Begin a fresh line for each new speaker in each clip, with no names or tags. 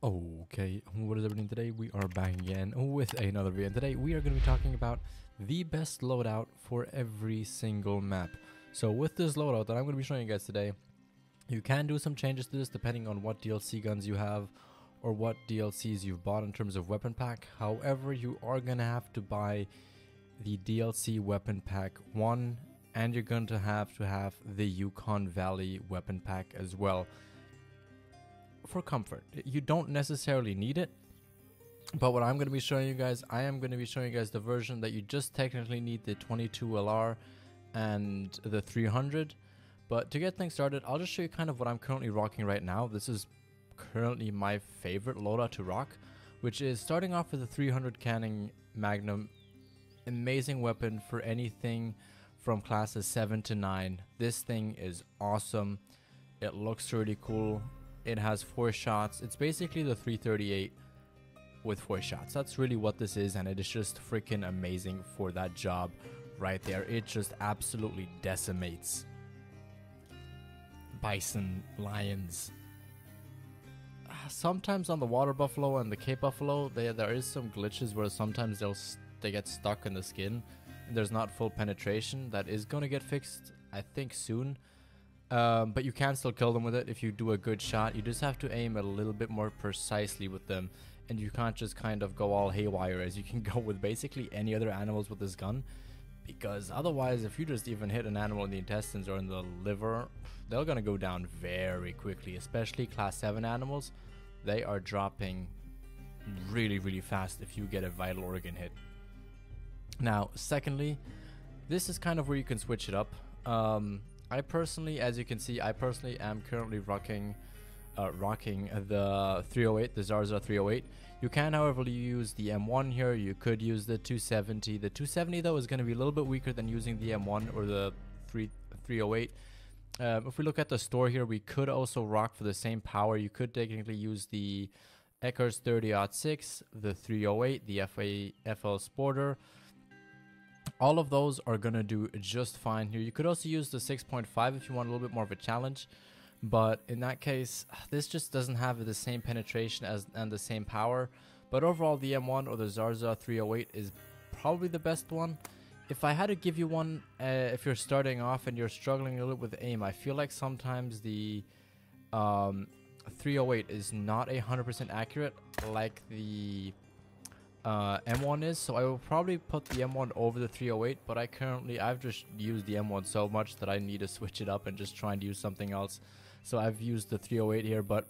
Okay, what is everything today? We are back again with another video, and today we are going to be talking about the best loadout for every single map. So with this loadout that I'm going to be showing you guys today, you can do some changes to this depending on what DLC guns you have or what DLCs you've bought in terms of weapon pack. However, you are going to have to buy the DLC weapon pack 1, and you're going to have the Yukon Valley weapon pack as well. For comfort, you don't necessarily need it, but what I'm going to be showing you guys, I am going to be showing you guys the version that you just technically need the 22 LR and the 300. But to get things started, I'll just show you kind of what I'm currently rocking right now. This is currently my favorite loadout to rock, which is starting off with the 300 canning Magnum. Amazing weapon for anything from classes 7 to 9. This thing is awesome. It looks really cool. It has 4 shots. It's basically the 338 with 4 shots. That's really what this is, and it is just freaking amazing for that job right there. It just absolutely decimates bison, lions. Sometimes on the water buffalo and the Cape buffalo, there is some glitches where sometimes they get stuck in the skin and there's not full penetration. That is going to get fixed, I think, soon. But you can still kill them with it if you do a good shot. You just have to aim a little bit more precisely with them, and you can't just kind of go all haywire as you can go with basically any other animals with this gun, because otherwise if you just even hit an animal in the intestines or in the liver, they're gonna go down very quickly. Especially class 7 animals, they are dropping really fast if you get a vital organ hit. Now secondly, this is kind of where you can switch it up. I personally, as you can see, am currently rocking the 308, the Zarza 308. You can, however, use the M1 here. You could use the 270. The 270, though, is going to be a little bit weaker than using the M1 or the 308. If we look at the store here, we could also rock for the same power. You could technically use the Eckers 30-06, the 308, the FL Sporter. All of those are going to do just fine here. You could also use the 6.5 if you want a little bit more of a challenge. But in that case, this just doesn't have the same penetration and the same power. But overall, the M1 or the Zarza 308 is probably the best one. If I had to give you one, if you're starting off and you're struggling a little with aim, I feel like sometimes the 308 is not 100% accurate like the M1 is, so I will probably put the M1 over the 308, but I've just used the M1 so much that I need to switch it up and just try and use something else. So I've used the 308 here, but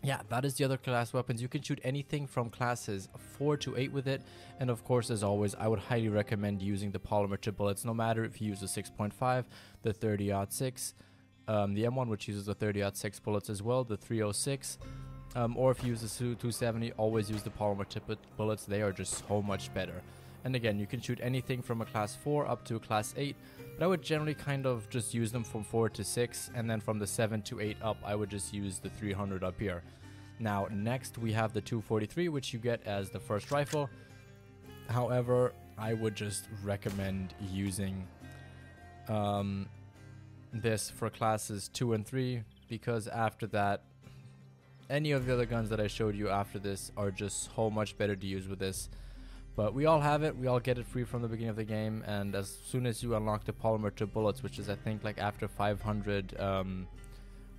yeah, that is the other class weapons. You can shoot anything from classes 4 to 8 with it, and of course, as always, I would highly recommend using the polymer tip bullets, no matter if you use the 6.5, the 30-06, the M1, which uses the 30-06 bullets as well, the 306, or if you use the 270, always use the polymer tip bullets. They are just so much better. And again, you can shoot anything from a class 4 up to a class 8, but I would generally kind of just use them from 4 to 6, and then from the 7 to 8 up, I would just use the 300 up here. Now, next we have the 243, which you get as the first rifle. However, I would just recommend using this for classes 2 and 3, because after that, any of the other guns that I showed you after this are just so much better to use with this. But we all have it, we all get it free from the beginning of the game, and as soon as you unlock the polymer tip bullets, which is I think like after 500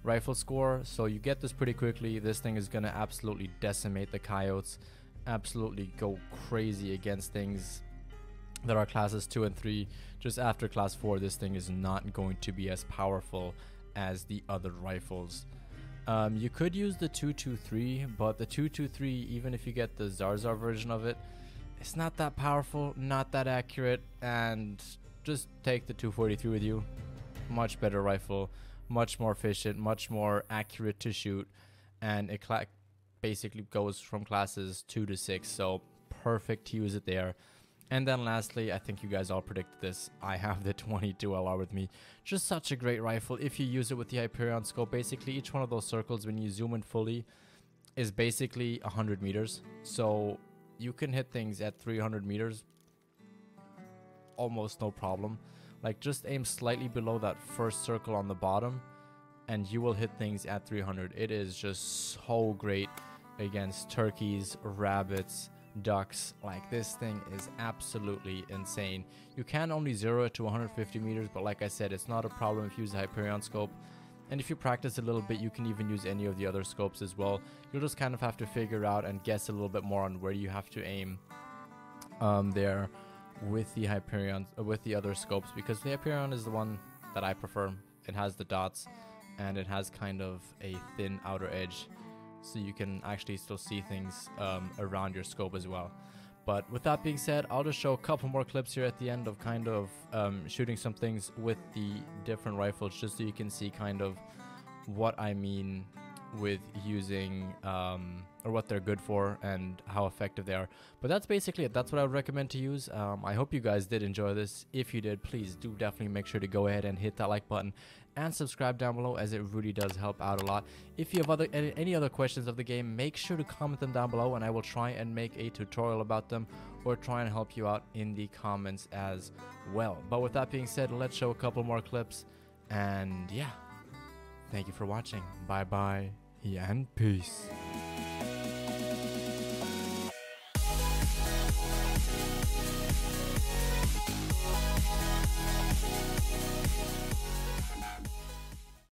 rifle score, so you get this pretty quickly. This thing is going to absolutely decimate the coyotes, absolutely go crazy against things that are classes 2 and 3. Just after class 4, this thing is not going to be as powerful as the other rifles. You could use the 223, but the 223, even if you get the Zarza version of it, it's not that powerful, not that accurate, and just take the 243 with you. Much better rifle, much more efficient, much more accurate to shoot, and it basically goes from classes 2 to 6, so perfect to use it there. And then lastly, I think you guys all predicted this, I have the 22 LR with me. Just such a great rifle if you use it with the Hyperion scope. Basically, each one of those circles, when you zoom in fully, is basically 100 meters. So you can hit things at 300 meters almost no problem. Like, just aim slightly below that first circle on the bottom, and you will hit things at 300. It is just so great against turkeys, rabbits, ducks. Like, this thing is absolutely insane. You can only zero it to 150 meters, but like I said, it's not a problem if you use a Hyperion scope. And if you practice a little bit, you can even use any of the other scopes as well. You'll just kind of have to figure out and guess a little bit more on where you have to aim there with the Hyperion, with the other scopes, because the Hyperion is the one that I prefer. It has the dots and it has kind of a thin outer edge, so you can actually still see things around your scope as well. But with that being said, I'll just show a couple more clips here at the end of kind of shooting some things with the different rifles, just so you can see kind of what I mean with using or what they're good for and how effective they are. But that's basically it. That's what I would recommend to use. I hope you guys did enjoy this. If you did, please do definitely make sure to go ahead and hit that like button and subscribe down below, as it really does help out a lot. If you have any other questions of the game, make sure to comment them down below, and I will try and make a tutorial about them or try and help you out in the comments as well. But with that being said, let's show a couple more clips, and yeah, thank you for watching. Bye bye and peace.